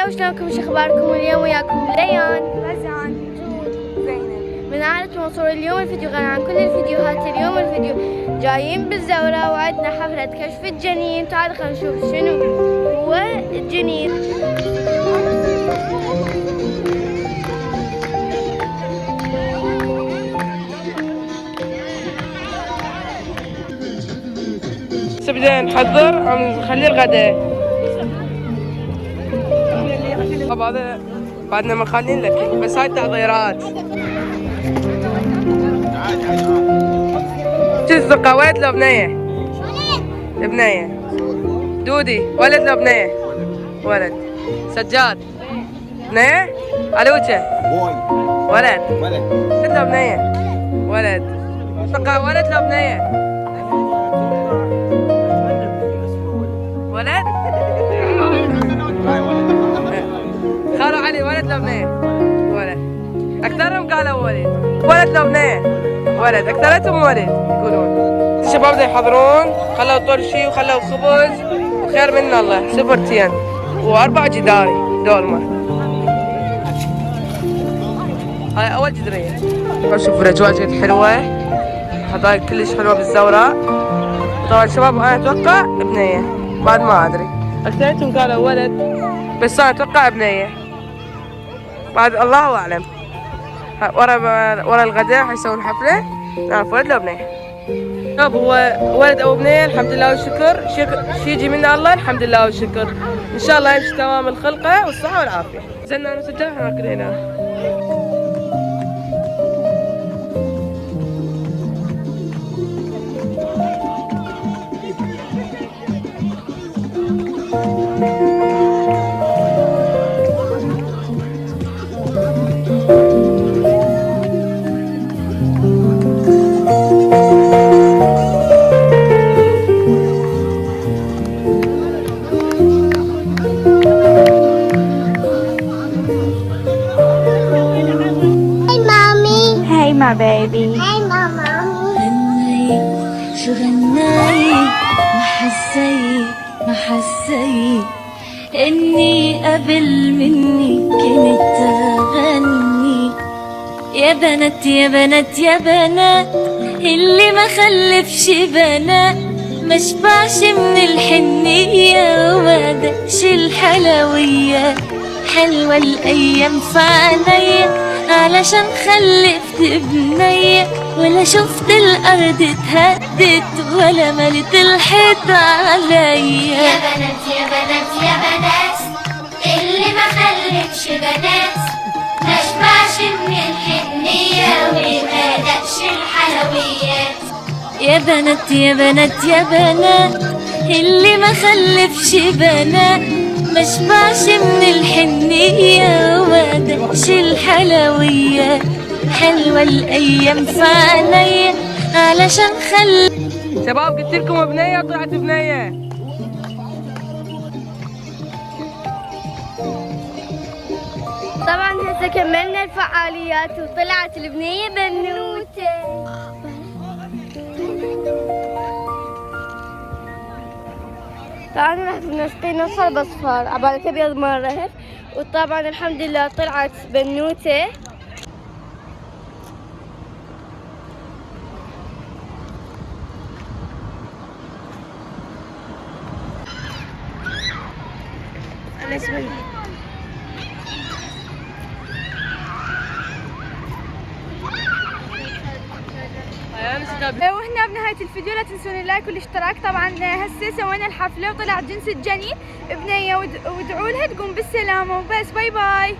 هلا وشلونكم؟ شو اخباركم؟ اليوم وياكم ليان رزان زينب من عائلة منصور. اليوم الفيديو غير عن كل الفيديوهات. اليوم الفيديو جايين بالزورة وعندنا حفلة كشف الجنين. تعالوا خلينا نشوف شنو هو الجنين. بدنا نحضر عم نخلي الغداء. هذا بعدنا مخلين لك بس هاي التحضيرات. شو الزقة؟ ولد لو بنية؟ بنية. دودي ولد لو بنية؟ ولد. سجاد بنية؟ علوشة ولد. ولد لو بنية؟ ولد. زقة ولد لو بنية؟ ولد؟ خالو علي ولد لو بنية؟ ولد. أكثرهم قالوا ولد. ولد لو بنية؟ ولد. أكثرتهم ولد يقولون. الشباب بدهم يحضرون، خلوا طرشي وخلوا خبز وخير من الله. سفرتين وأربع جداري دولمة. هاي أول جدرية. شوفوا الأجواء جد حلوة، حدائق كلش حلوة بالزورة. طبعا الشباب أنا أتوقع بنية، بعد ما أدري. أكثرتهم قالوا ولد بس أنا أتوقع بنية، بعد الله أعلم. ورا الغداء حيسوون حفلة نعرف ولد لو بنية. شوف هو ولد أو بنية الحمد لله والشكر. شي يجي من الله الحمد لله والشكر. إن شاء الله يمشي تمام الخلقة والصحة والعافية. زلنا أنا وسجاد ناكل هنا. my baby. Hey mama. شو غناي ما حسي اني قبل مني كنت اغني يا بنات يا بنات يا بنات اللي ما خلفش بنات ما شبعش من الحنية وما دقش الحلوية. حلوة الايام في عينيا علشان خلفت بنية ولا شفت الأرض اتهدت ولا ملت الحيط عليا. يا بنات يا بنات يا بنات اللي ما خلفش بنات ما شبعش من الحنية وما دقش الحلويات. يا بنات يا بنات يا بنات اللي ما خلفش بنات ما شبعش من الحنية وما دقش الحلويات. حلوة الأيام في عينيا علشان شباب قلت لكم بنية وطلعت بنية. طبعا هسه كملنا الفعاليات وطلعت البنية بنوتة. طبعا راح نسقينا صلب اصفر عبالك ابيض مرة هيك. وطبعا الحمد لله طلعت بنوتة. انا اسمي وهنا بنهاية الفيديو لا تنسون اللايك والاشتراك. طبعا هسه سوينا الحفلة وطلع جنس الجنين بنية، وادعوا لها تقوم بالسلامة وبس. باي باي.